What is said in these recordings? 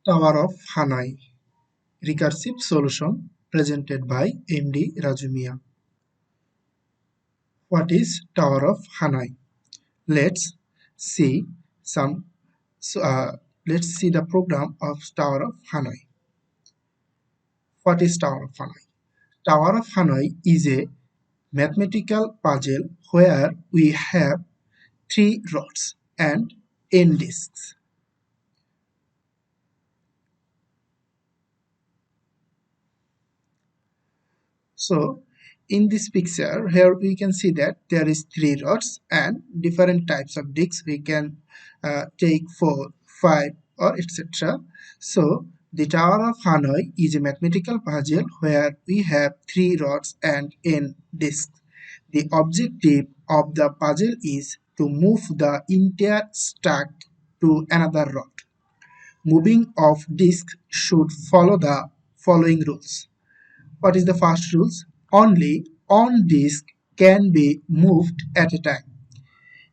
Tower of Hanoi Recursive Solution presented by MD Rajumia. What is Tower of Hanoi? Let's see some. So, let's see the program of Tower of Hanoi. What is Tower of Hanoi? Tower of Hanoi is a mathematical puzzle where we have three rods and n disks. So in this picture here we can see that there is three rods and different types of discs. We can take 4, 5 or etc. So the Tower of Hanoi is a mathematical puzzle where we have three rods and n discs. The objective of the puzzle is to move the entire stack to another rod. Moving of discs should follow the following rules. What is the first rules? Only on disk can be moved at a time.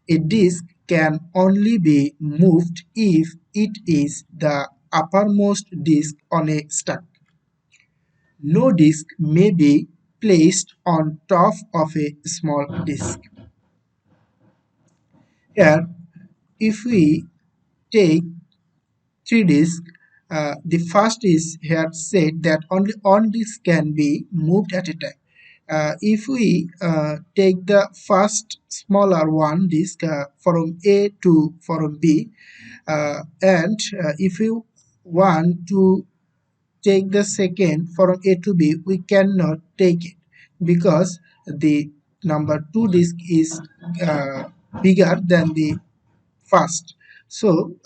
A disk can only be moved if it is the uppermost disk on a stack. No disk may be placed on top of a small disk. Here, if we take three disks, the first is here said that only on disk can be moved at a time. If we take the first smaller one disk from A to from B, and if you want to take the second from A to B, we cannot take it because the number 2 disk is uh, bigger than the first. So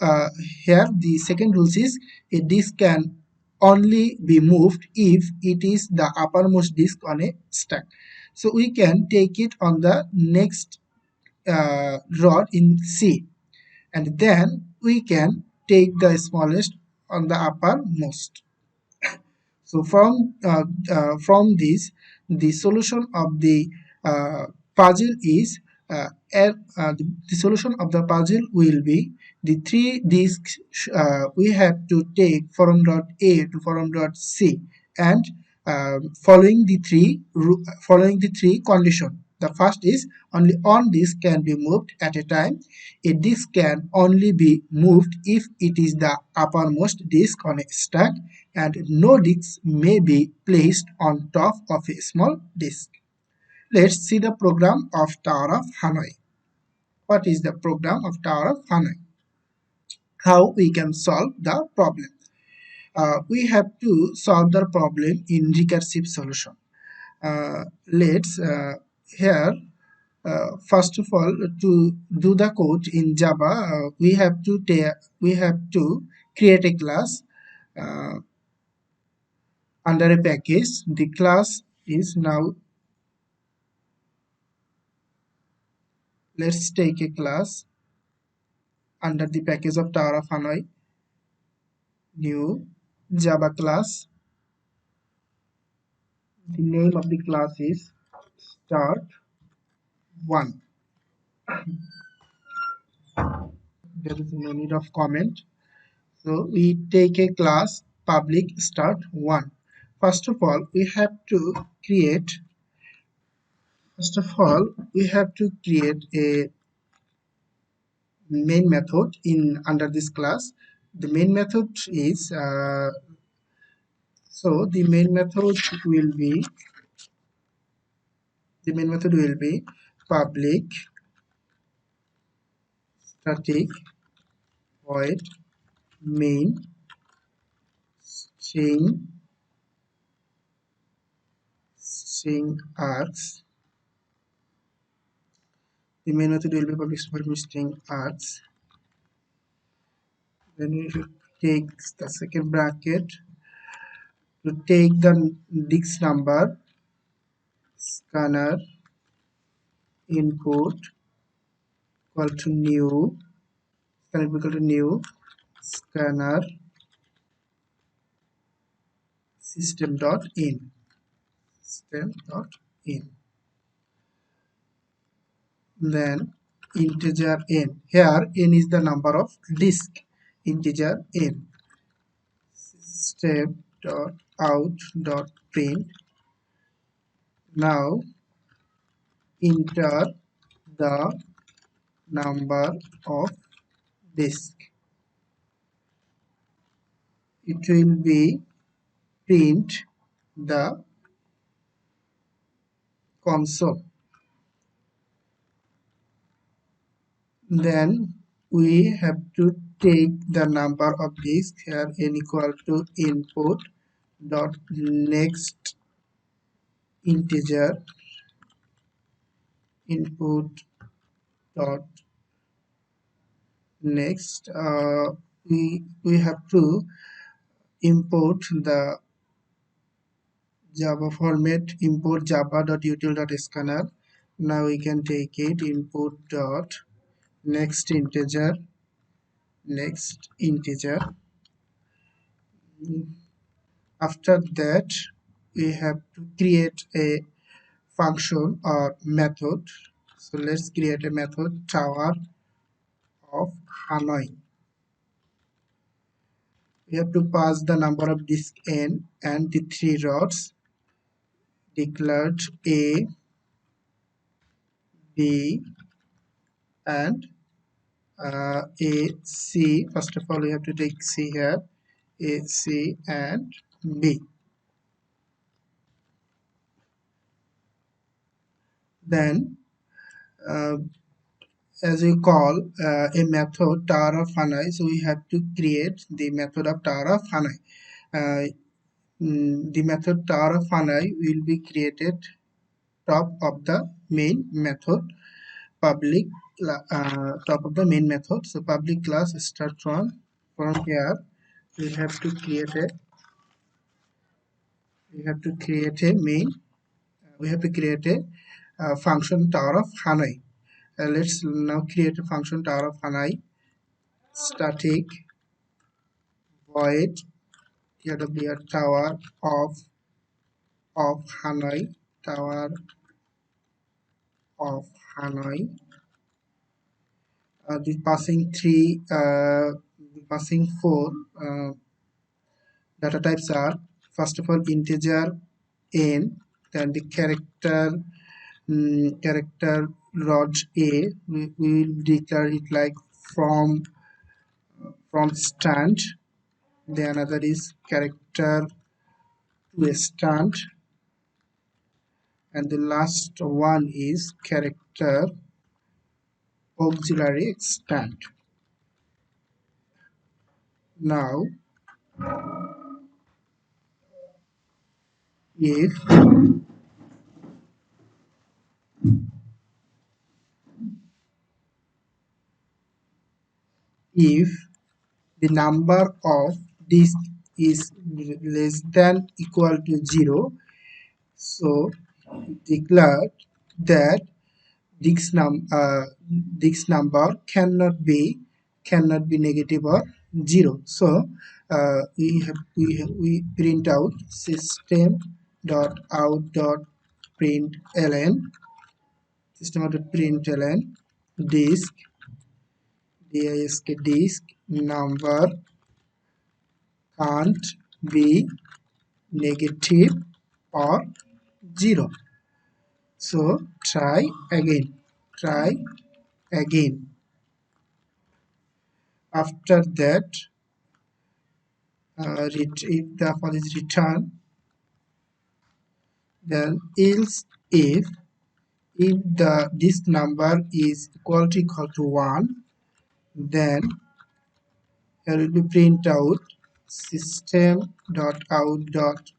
here the second rule is a disk can only be moved if it is the uppermost disk on a stack. So we can take it on the next rod in C, and then we can take the smallest on the uppermost. So from this, the solution of the puzzle is the solution of the puzzle will be the three disks we have to take from dot A to from dot C, and following the three condition. The first is only one disk can be moved at a time. A disk can only be moved if it is the uppermost disk on a stack, and no disks may be placed on top of a small disk. Let's see the program of Tower of Hanoi. What is the program of Tower of Hanoi? How we can solve the problem? We have to solve the problem in recursive solution. Let's here first of all, to do the code in Java, we have to create a class under a package. The class is now, let's take a class under the package of Tower of Hanoi, new Java class. The name of the class is start1. There is no need of comment. So we take a class public start1. First of all, we have to create a main method in under this class. The main method is the main method will be public static void main string args. The main method will be public static string args. Then we should take the second bracket to take the disk number, scanner input equal to new scanner system.in. Then integer n. Here n is the number of disk, integer n. step dot out dot print. Now enter the number of disk. It will be print the console. Then we have to take the number of disks here n equal to input dot next integer input dot next. We have to import the Java format, import java.util.scanner. Now we can take it input dot next integer. After that we have to create a function or method. So let's create a method tower of Hanoi. We have to pass the number of disk n and the three rods declared a, b, and a, c. First of all we have to take c here, a, c, and b. Then as we call a method tower of Hanoi, so we have to create the method of tower of Hanoi. The method tower of Hanoi will be created top of the main method public top of the main method. So public class start from here. We have to create a function tower of Hanoi. Let's now create a function tower of Hanoi. Static void here tower of Hanoi, tower of Hanoi. The passing four data types are, first of all, integer n, then the character rod a. We will declare it like from stand. The another is character to stand, and the last one is character auxiliary stand. Now if if the number of disk is less than equal to 0, so declare that disk number cannot be negative or 0. So we print out system dot out dot println disk disk number can't be negative or 0. So try again. After that if the file is returned, then else if the disk number is equal to 1, then here will be print out system dot out dot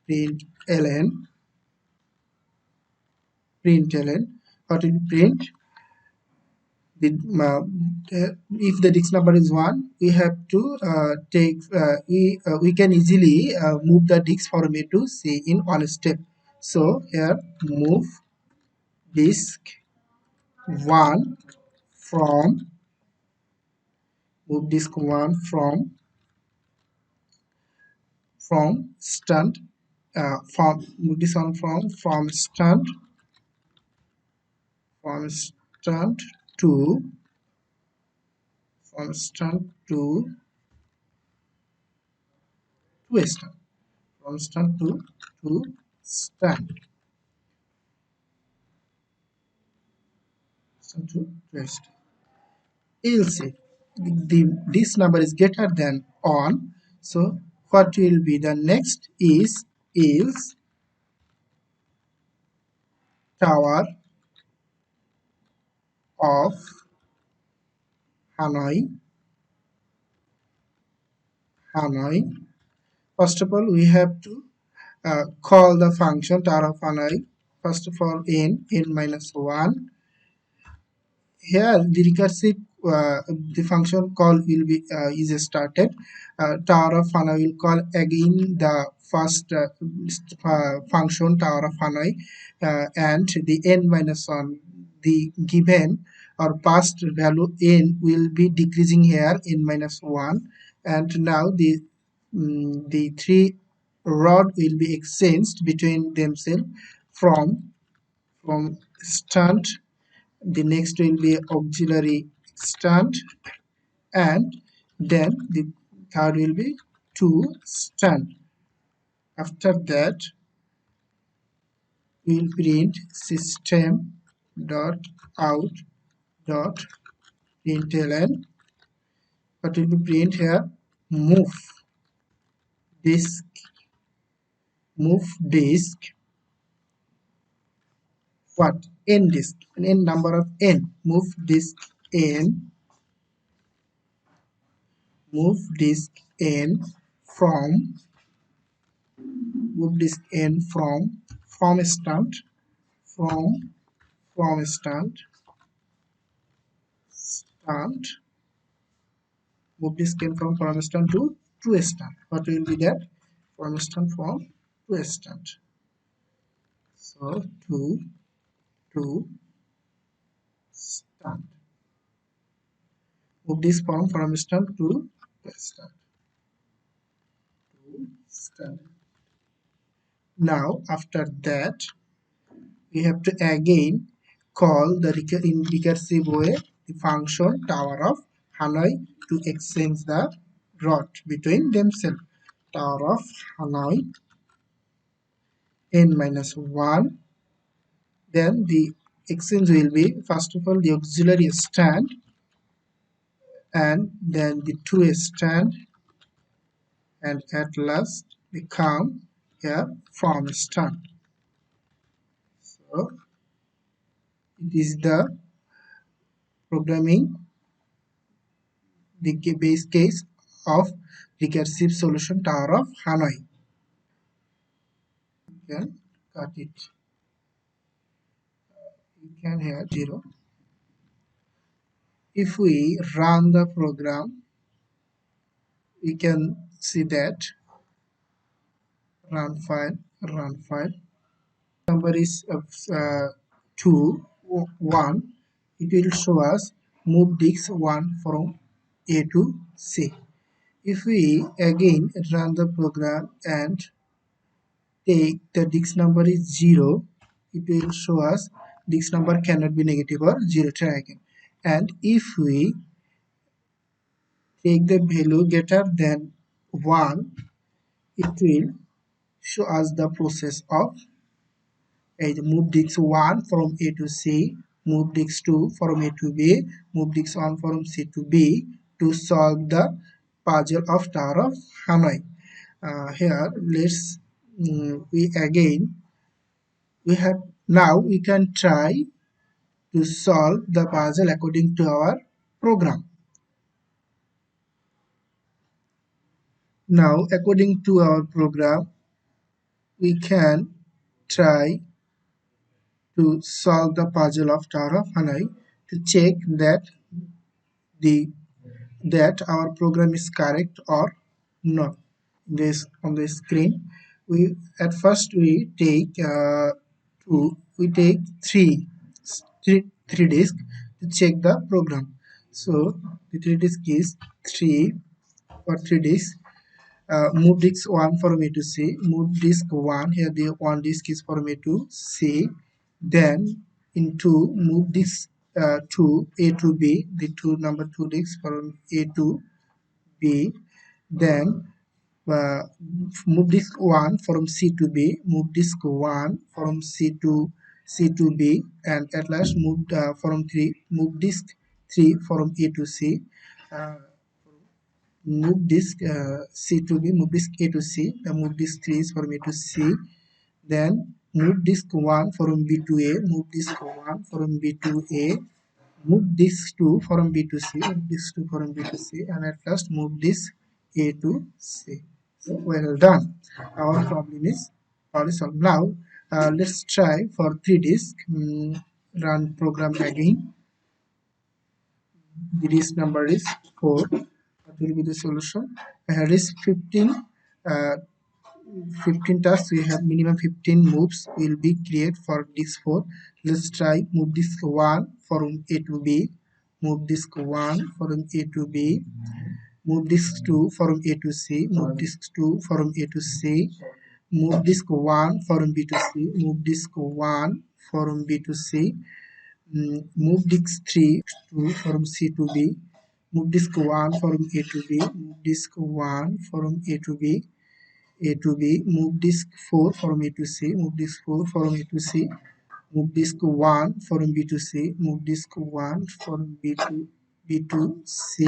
println what will print the if the disk number is 1, we have to take we can easily move the disk from A to C in one step. So here move disk 1 from disk 1 from stand move this one from stand to from stand to start. From start to stand. Start to start. Else if this number is greater than on, so what will be the next is Tower of Hanoi. Hanoi. First of all, we have to call the function Tower of Hanoi. First of all, n minus 1. Here the recursive the function call will be is started. Tower of Hanoi will call again the first function Tower of Hanoi, and the n minus 1, the given or past value n will be decreasing here n minus 1, and now the three rod will be exchanged between themselves from start. The next will be auxiliary stand, and then the third will be to stand. After that, we will print system dot out dot println. What will be print here? Move disk. Move disk. What? N disk. N number of n. Move disk n. Move disk n from move disk n from start from start move disk n from start to start. What will be that? From to start. So to start. Move this from start to start. To start. Now after that, we have to again call the in recursive way the function Tower of Hanoi to exchange the rod between themselves. Tower of Hanoi n minus 1. Then the exchange will be first of all the auxiliary stand, and then the two stand, and at last become here from stand. So it is the programming the base case of recursive solution Tower of Hanoi. You can cut it. You can have 0. If we run the program, we can see that run file. Number is 2 1. It will show us move disk 1 from A to C. If we again run the program and take the disk number is 0, it will show us disk number cannot be negative or 0. Try again. And if we take the value greater than 1, it will show us the process of move disk 1 from A to C, move disk 2 from A to B, move disk 1 from C to B to solve the puzzle of Tower of Hanoi. Here, let's we again we have now we can try to solve the puzzle according to our program. Now, according to our program, we can try to solve the puzzle of Tower of Hanoi to check the that our program is correct or not. This on the screen, we at first we take three disk to check the program. So the three disk is 3 or 3 disk. Move disk 1 from A to C. Move disk 1, here the one disk is from A to C. Then into move disk 2 A to B, the number 2 disks from A to B. Then uh, move disk 1 from C to B, move disk 1 from C to B, and at last move from 3, move disk 3 from A to C, uh, move disk C to B, move disk A to C, the move disk 3 is from A to C, then move disk 1 from B to A, move disk 1 from B to A, move disk 2 from B to C, move disk 2 from B to C, and at last move disk A to C. So well done. Our problem is already solved. Now let's try for 3 disk. Run program again. The disk number is 4. What will be the solution? Here is 15. Uh, 15 tasks, we have minimum 15 moves will be created for disk 4. Let's try move disk 1 from A to B, move disk 1 from A to B, move disk 2 from A to C, move disk 2 from A to C, move disk 1 from B to C, move disk 1 from B to C, move disk 3 2 from C to B, move disk 1 from A to B, move disk 1 from A to B, A to B, move disk 4 from A to C, move disk 4 from A to C, move disk 1 from B to C, move disk 1 from B to C,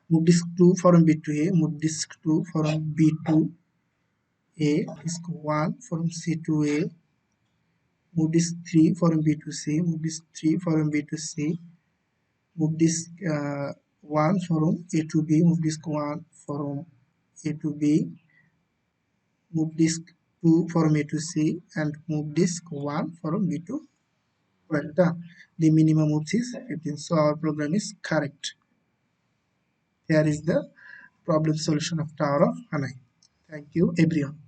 move disk 2 from B to A, move disk 2 from B to A, disk 1 from C to A, move disk 3 from B to C, move disk 3 from B to C, move disk 1 from A to B, move disk 1 from A to B, move disk 2 from A to C, and move disk 1 from B to. Well done. The minimum moves is 15. So our program is correct. Here is the problem solution of Tower of Hanoi. Thank you everyone.